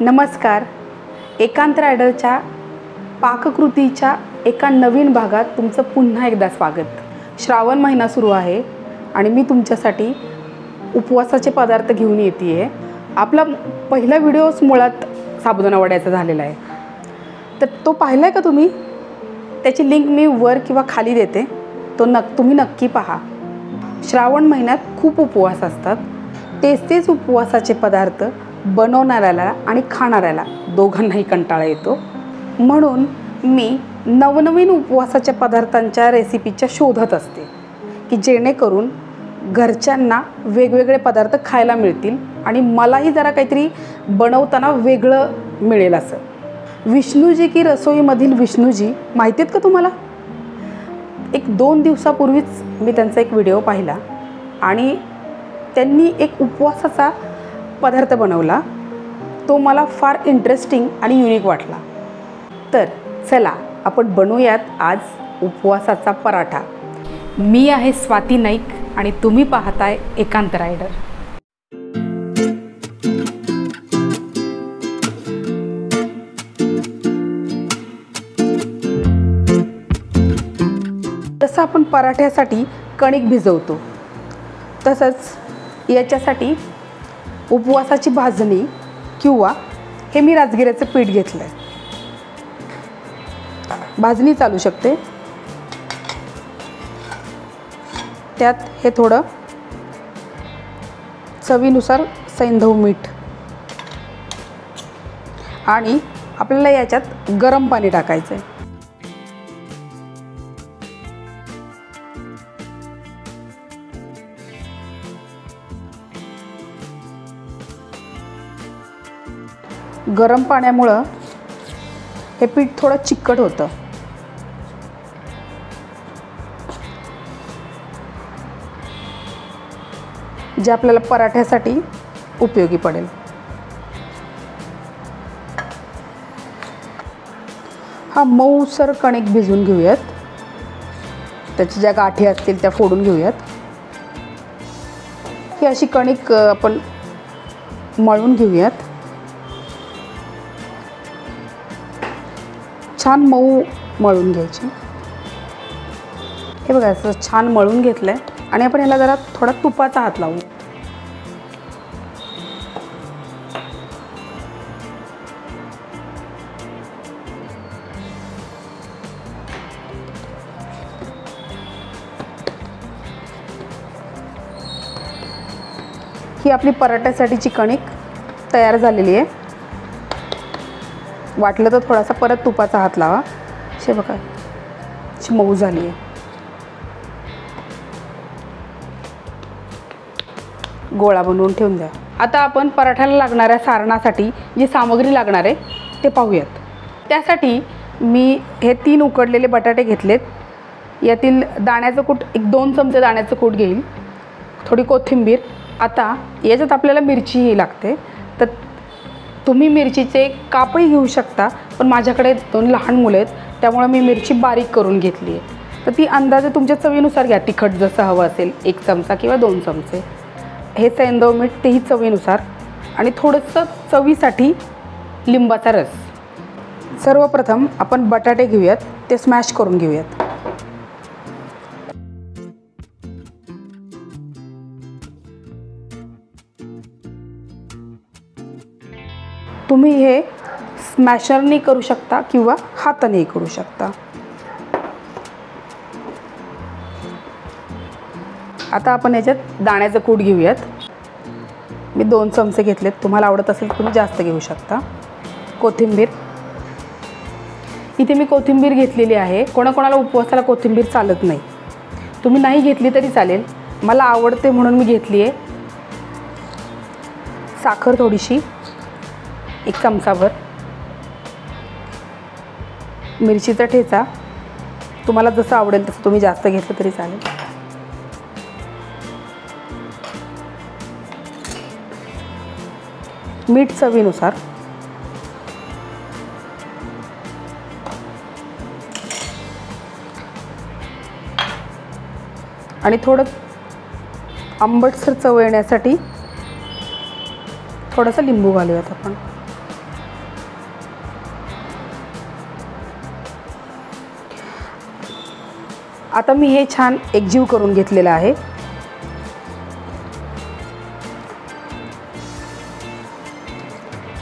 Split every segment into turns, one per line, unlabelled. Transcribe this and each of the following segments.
नमस्कार. एकांत रायडरच्या पाककृतीच्या एका नवीन भागात तुमचं पुन्हा एकदा स्वागत. श्रावण महिना सुरू आहे आणि मी तुमच्यासाठी उपवासाचे पदार्थ घेऊन येते आहे. आपला पहिला व्हिडिओच मुळात साबुदाणा वड्याचा झालेला आहे, तर तो पाहिला आहे का तुम्ही? त्याची लिंक मी वर किंवा खाली देते, तो तुम्ही नक्की पहा. श्रावण महिन्यात खूप उपवास असतात. तेच उपवासाचे पदार्थ बनवणाऱ्याला आणि खाणाऱ्याला दोघांनाही कंटाळा येतो. म्हणून मी नवनवीन उपवासाच्या पदार्थांच्या रेसिपीच्या शोधत असते की जेणेकरून घरच्यांना वेगवेगळे पदार्थ खायला मिळतील आणि मलाही जरा काहीतरी बनवताना वेगळं मिळेल. असं विष्णूजी की रसोईमधील विष्णूजी माहिती आहेत का तुम्हाला? 1-2 दिवसापूर्वीच मी त्यांचा एक व्हिडिओ पाहिला आणि त्यांनी एक उपवासाचा पदार्थ बनवला. तो मला फार इंटरेस्टिंग आणि युनिक वाटला. तर चला आपण बनवूयात आज उपवासाचा पराठा. मी आहे स्वाती नाईक आणि तुम्ही पाहताय एकांत रायडर. जसं आपण पराठ्यासाठी कणिक भिजवतो तसंच याच्यासाठी उपवासाची भाजणी किंवा हे मी राजगिऱ्याचं पीठ घेतलं आहे. भाजणी चालू शकते. त्यात हे थोडं चवीनुसार सैंधव मीठ आणि आपल्याला याच्यात गरम पाणी टाकायचं आहे. गरम पाण्यामुळं हे पीठ थोडं चिकट होतं. जे आपल्याला पराठ्यासाठी उपयोगी पडेल. हा मऊसर कणिक भिजवून घेऊयात. त्याच्या ज्या गाठी असतील त्या फोडून घेऊयात. ही अशी कणिक आपण मळून घेऊयात. छान मऊ मळून घ्यायची. हे बघा असं छान मळून घेतलं आहे आणि आपण याला जरा थोडा तुपाचा हात लावू. ही आपली पराठ्यासाठीची कणिक तयार झालेली आहे. वाटलं तर थोडासा परत तुपाचा हात लावा. हे बघा अशी मऊ झाली आहे. गोळा बनवून ठेवून द्या. आता आपण पराठ्याला लागणाऱ्या सारणासाठी जी सामग्री लागणार आहे ते पाहूयात. त्यासाठी मी हे 3 उकडलेले बटाटे घेतलेत. यातील दाण्याचं कूट 1-2 चमचे दाण्याचं कूट घेईल. थोडी कोथिंबीर. आता याच्यात आपल्याला मिरचीही लागते, तर तुम्ही मिरचीचे कापही घेऊ शकता, पण माझ्याकडे 2 लहान मुलं आहेत त्यामुळे मी मिरची बारीक करून घेतली आहे. तर ती अंदाजे तुमच्या चवीनुसार घ्या. तिखट जसं हवं असेल 1 चमचा किंवा 2 चमचे. हे सैंधव मीठ तेही चवीनुसार आणि थोडंसं चवीसाठी लिंबाचा रस. सर्वप्रथम आपण बटाटे घेऊयात, ते स्मॅश करून घेऊयात. तुम्ही हे स्मॅशरने करू शकता किंवा हातानेही करू शकता. आता आपण याच्यात दाण्याचं कूट घेऊयात. मी 2 चमचे घेतलेत. तुम्हाला आवडत असेल तुम्ही जास्त घेऊ शकता. कोथिंबीर. इथे मी कोथिंबीर घेतलेली आहे. कोणाकोणाला उपवासाला कोथिंबीर चालत नाही. तुम्ही नाही घेतली तरी चालेल. मला आवडते म्हणून मी घेतली आहे. साखर थोडीशी 1 चमचाभर. मिरचीचा ठेचा तुम्हाला जसं आवडेल तसं तुम्ही जास्त घेतलं तरी चालेल. मीठ चवीनुसार. आणि थोडं आंबटसर चव येण्यासाठी थोडासा लिंबू घालूयात आपण. आता मी हे छान एकजीव करून घेतलेलं आहे.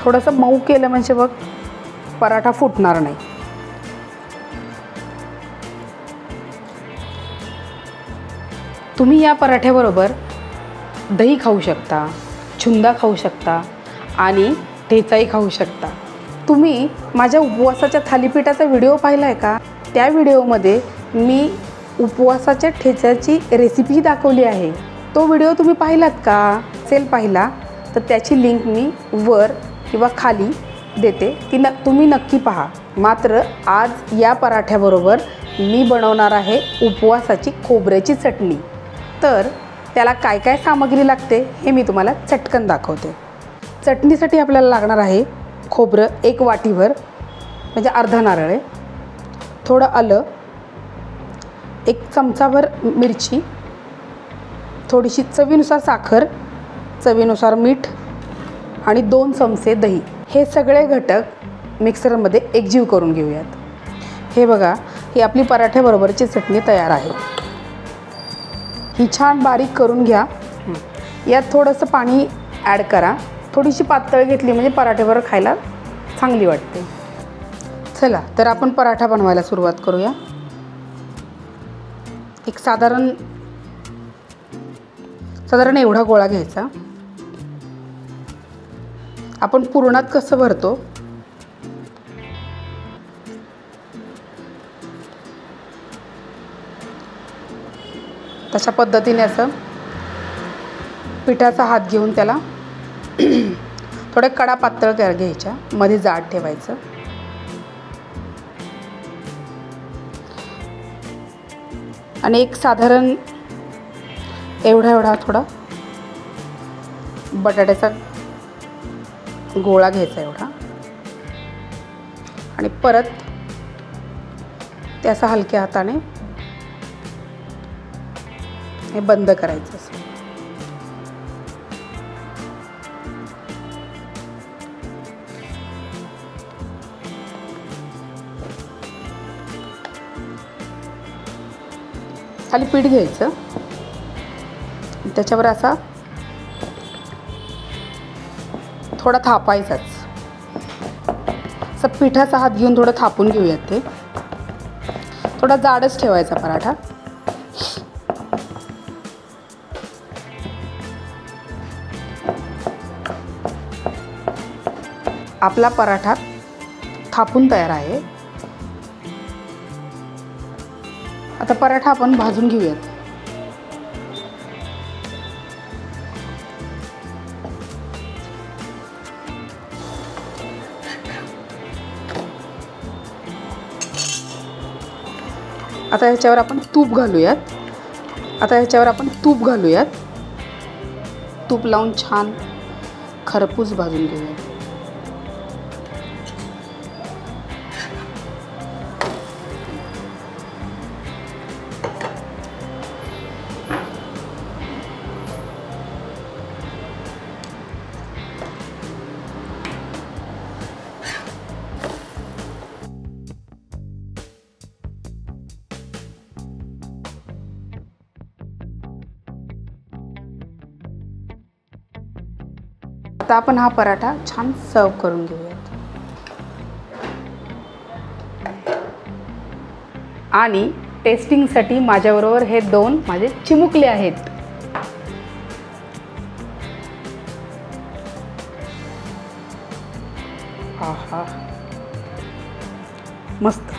थोडंसं मऊ केलं म्हणजे बघ पराठा फुटणार नाही. तुम्ही या पराठ्याबरोबर दही खाऊ शकता, छुंदा खाऊ शकता आणि ठेचाही खाऊ शकता. तुम्ही माझ्या उपवासाच्या थालीपीठाचा व्हिडिओ पाहिला आहे का? त्या व्हिडिओमध्ये मी उपवासाच्या ठेच्याची रेसिपी दाखवली आहे. तो व्हिडिओ तुम्ही पाहिलात का? असेल पाहिला तर त्याची लिंक मी वर किंवा खाली देते, तुम्ही नक्की पहा. मात्र आज या पराठ्याबरोबर मी बनवणार आहे उपवासाची खोबऱ्याची चटणी. तर त्याला काय काय सामग्री लागते हे मी तुम्हाला चटकन दाखवते. चटणीसाठी आपल्याला लागणार आहे खोबरं 1 वाटीभर म्हणजे अर्धा नारळ आहे, थोडं आलं, 1 चमचाभर मिरची, थोडीशी चवीनुसार साखर, चवीनुसार मीठ आणि 2 चमचे दही. हे सगळे घटक मिक्सरमध्ये एकजीव करून घेऊयात. हे बघा, ही आपली पराठ्याबरोबरची चटणी तयार आहे. ही छान बारीक करून घ्या. यात थोडंसं पाणी ॲड करा. थोडीशी पातळ घेतली म्हणजे पराठ्याबरोबर खायला चांगली वाटते. चला तर आपण पराठा बनवायला सुरुवात करूया. एक साधारण एवढा गोळा घ्यायचा. आपण पुरणात कसं भरतो तशा पद्धतीने असं पिठाचा हात घेऊन त्याला थोड्या कडा पातळ घ्यायच्या, मध्ये जाड ठेवायचं. आणि एक साधारण एवढा थोडा बटाट्याचा गोळा घ्यायचा एवढा आणि परत त्याचा हलक्या हाताने हे बंद करायचं. खाली पीठ घ्यायचं, त्याच्यावर असा थोडा थापायचाच. असं पिठाचा हात घेऊन थोडं थापून घेऊयात. ते थोडा जाडच ठेवायचा पराठा. आपला पराठा थापून तयार आहे. आता पराठा आपण भाजून घेऊयात. आता ह्याच्यावर आपण तूप घालूयात. तूप लावून छान खरपूस भाजून घेऊयात. आता आपण हा पराठा छान सर्व करून घेऊयात. आणि टेस्टिंगसाठी माझ्याबरोबर हे 2 माझे चिमुकले आहेत. आहा, मस्त.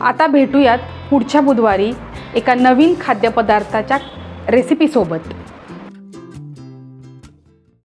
आता भेटूयात पुढच्या बुधवारी एका नवीन खाद्यपदार्थाच्या रेसिपीसोबत.